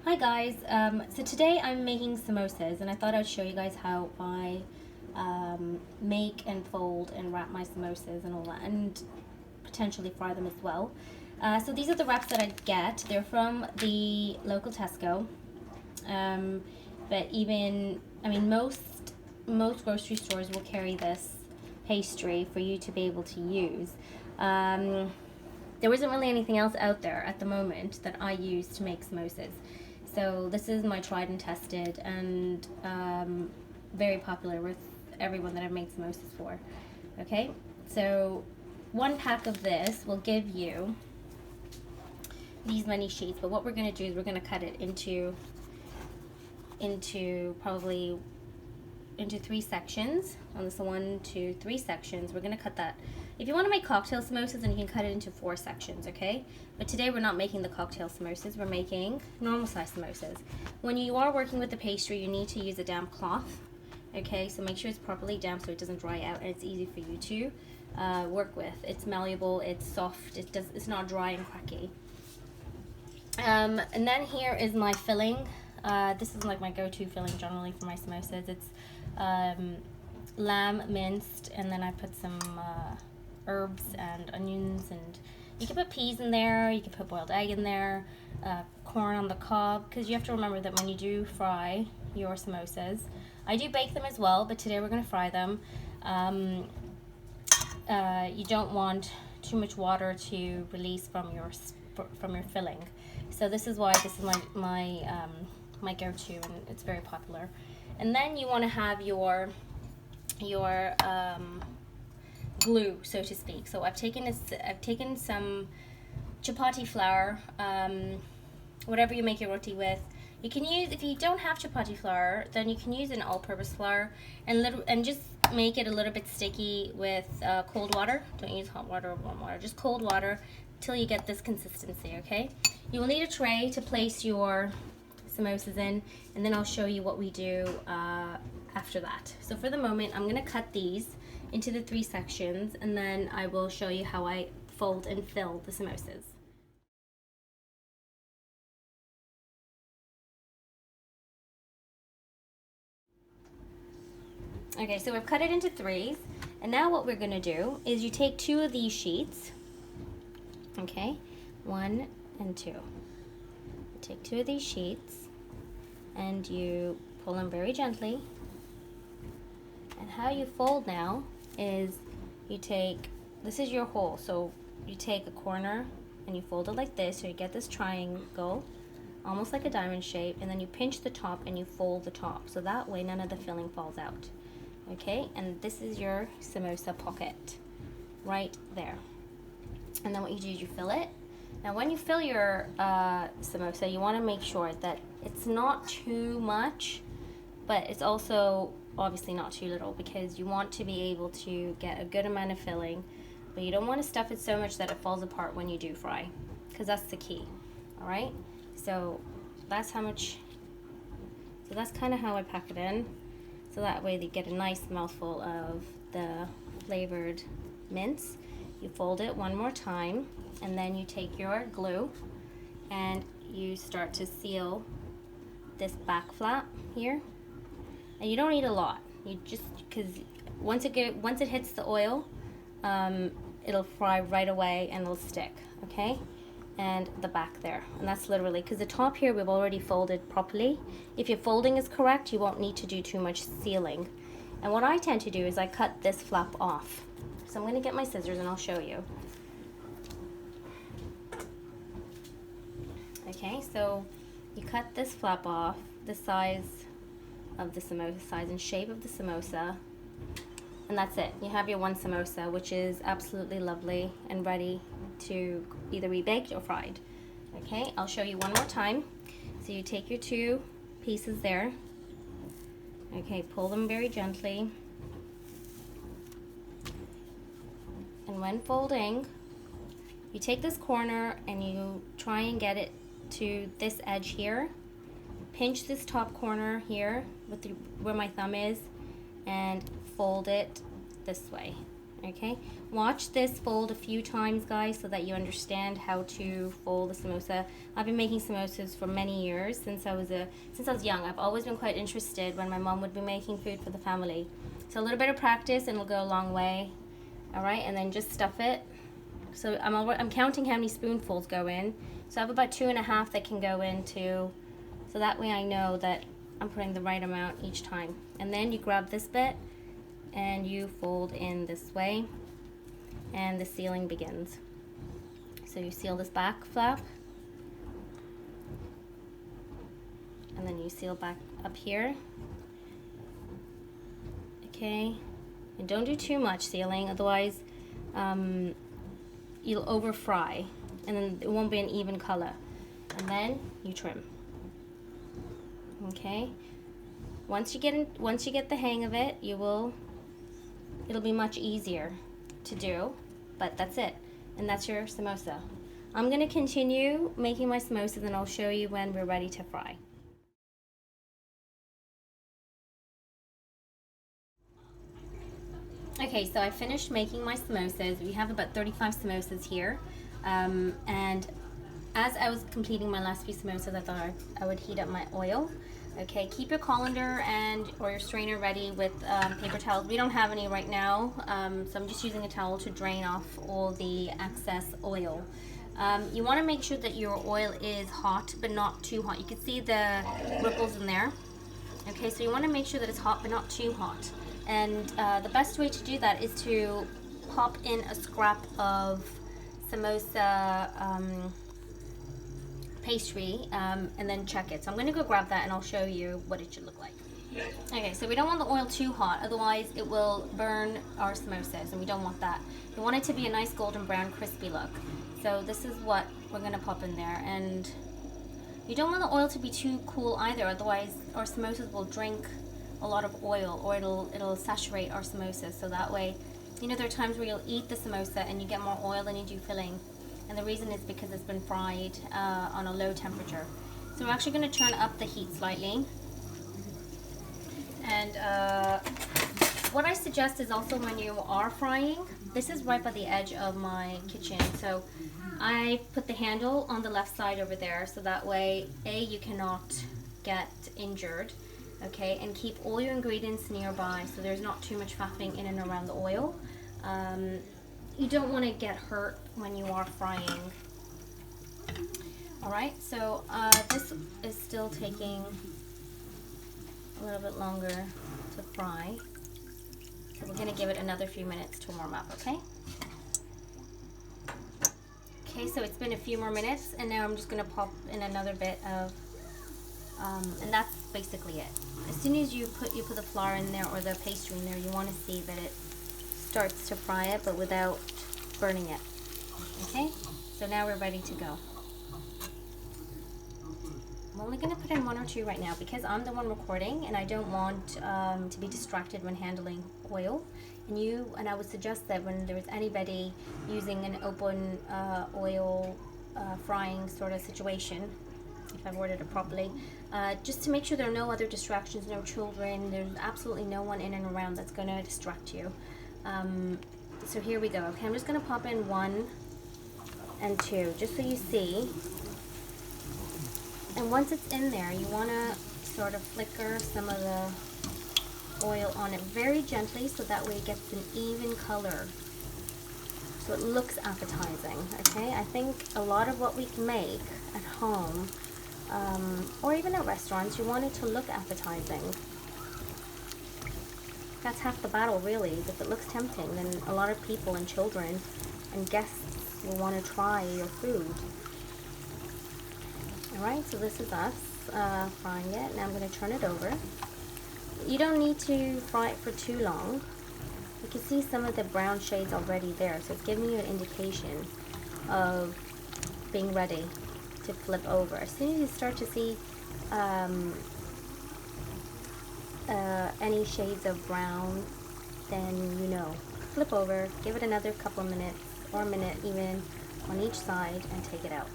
Hi guys, so today I'm making samosas and I thought I'd show you guys how I make and fold and wrap my samosas and all that, and potentially fry them as well. So these are the wraps that I get. They're from the local Tesco, but most grocery stores will carry this pastry for you to be able to use. There isn't really anything else out there at the moment that I use to make samosas. So this is my tried and tested and very popular with everyone that I've made samosas for. Okay, so one pack of this will give you these many sheets, but what we're going to do is we're going to cut it into three sections. On this 1, 2, 3 sections, we're going to cut that. If you want to make cocktail samosas, then you can cut it into 4 sections, okay? But today we're not making the cocktail samosas, we're making normal size samosas. When you are working with the pastry, you need to use a damp cloth, okay? So make sure it's properly damp so it doesn't dry out and it's easy for you to work with. It's malleable, it's soft, it's not dry and cracky. And then here is my filling. This is like my go-to filling generally for my samosas. It's lamb minced, and then I put some herbs and onions, and you can put peas in there, you can put boiled egg in there, corn on the cob, because you have to remember that when you do fry your samosas, I do bake them as well, but today we're going to fry them. You don't want too much water to release from your filling, so this is why this is my go-to, and it's very popular. And then you want to have your glue, so to speak. So I've taken some chapati flour, whatever you make your roti with. You can use, if you don't have chapati flour, then you can use an all-purpose flour, and just make it a little bit sticky with cold water. Don't use hot water or warm water, just cold water till you get this consistency, okay? You will need a tray to place your samosas in, and then I'll show you what we do after that. So for the moment, I'm going to cut these into the 3 sections, and then I will show you how I fold and fill the samosas. Okay, so we've cut it into 3s, and now what we're going to do is you take 2 of these sheets, okay, 1 and 2. You take 2 of these sheets and you pull them very gently. And how you fold now is you take, this is your hole, so you take a corner and you fold it like this, so you get this triangle, almost like a diamond shape, and then you pinch the top and you fold the top, so that way none of the filling falls out. Okay, and this is your samosa pocket right there. And then what you do is you fill it. Now when you fill your samosa, you want to make sure that it's not too much, but it's also obviously not too little, because you want to be able to get a good amount of filling, but you don't want to stuff it so much that it falls apart when you do fry, because that's the key. All right, so that's how much, so that's kind of how I pack it in, so that way they get a nice mouthful of the flavored mince. You fold it one more time, and then you take your glue and you start to seal this back flap here. And you don't need a lot. You just, because once it hits the oil, it'll fry right away and it'll stick. Okay, and the back there, and that's literally because the top here we've already folded properly. If your folding is correct, you won't need to do too much sealing. And what I tend to do is I cut this flap off. So I'm going to get my scissors and I'll show you. Okay, so you cut this flap off the size of the samosa, size and shape of the samosa, and that's it. You have your one samosa, which is absolutely lovely and ready to either be baked or fried. Okay, I'll show you one more time. So you take your 2 pieces there. Okay, pull them very gently. And when folding, you take this corner and you try and get it to this edge here. Pinch this top corner here with where my thumb is, and fold it this way. Okay, watch this fold a few times, guys, so that you understand how to fold a samosa. I've been making samosas for many years, since I was young. I've always been quite interested when my mom would be making food for the family. So a little bit of practice and it'll go a long way. All right, and then just stuff it. So I'm counting how many spoonfuls go in. So I have about 2.5 that can go into, so that way I know that I'm putting the right amount each time. And then you grab this bit and you fold in this way, and the sealing begins. So you seal this back flap, and then you seal back up here. Okay, and don't do too much sealing, otherwise you'll over fry and then it won't be an even color. And then you trim. Okay, once you get the hang of it, it'll be much easier to do. But that's it, and that's your samosa. I'm going to continue making my samosas and I'll show you when we're ready to fry. Okay, so I finished making my samosas. We have about 35 samosas here, and as I was completing my last few samosas, I thought I would heat up my oil. Okay, keep your colander or your strainer ready with paper towels. We don't have any right now, so I'm just using a towel to drain off all the excess oil. You want to make sure that your oil is hot, but not too hot. You can see the ripples in there. Okay, so you want to make sure that it's hot, but not too hot. And the best way to do that is to pop in a scrap of samosa pastry and then check it. So I'm going to go grab that and I'll show you what it should look like. Okay, so we don't want the oil too hot, otherwise it will burn our samosas, and we don't want that. We want it to be a nice golden brown crispy look. So this is what we're going to pop in there, and you don't want the oil to be too cool either, otherwise our samosas will drink a lot of oil, or it'll saturate our samosas. So that way, you know, there are times where you'll eat the samosa and you get more oil than you do filling, and the reason is because it's been fried on a low temperature. So we're actually going to turn up the heat slightly, and what I suggest is also when you are frying, this is right by the edge of my kitchen, so I put the handle on the left side over there, so that way you cannot get injured. Okay, and keep all your ingredients nearby so there's not too much faffing in and around the oil. You don't want to get hurt when you are frying. Alright, so this is still taking a little bit longer to fry. So we're going to give it another few minutes to warm up, okay? Okay, so it's been a few more minutes, and now I'm just going to pop in another bit of and that's basically it. As soon as you put the flour in there or the pastry in there, you want to see that it starts to fry it, but without burning it. Okay, so now we're ready to go. I'm only going to put in 1 or 2 right now because I'm the one recording, and I don't want to be distracted when handling oil. And I would suggest that when there's anybody using an open oil frying sort of situation, if I've worded it properly, just to make sure there are no other distractions, no children, there's absolutely no one in and around that's going to distract you. So here we go. Okay, I'm just going to pop in 1 and 2, just so you see. And once it's in there, you want to sort of flicker some of the oil on it very gently, so that way it gets an even color, so it looks appetizing. Okay, I think a lot of what we can make at home, or even at restaurants, you want it to look appetizing. That's half the battle, really. If it looks tempting, then a lot of people and children and guests will want to try your food. Alright, so this is us frying it. Now I'm going to turn it over. You don't need to fry it for too long. You can see some of the brown shades already there, so it's giving you an indication of being ready to flip over. As soon as you start to see any shades of brown, then you know. Flip over, give it another couple minutes, or a minute even, on each side, and take it out.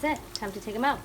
That's it. Time to take them out.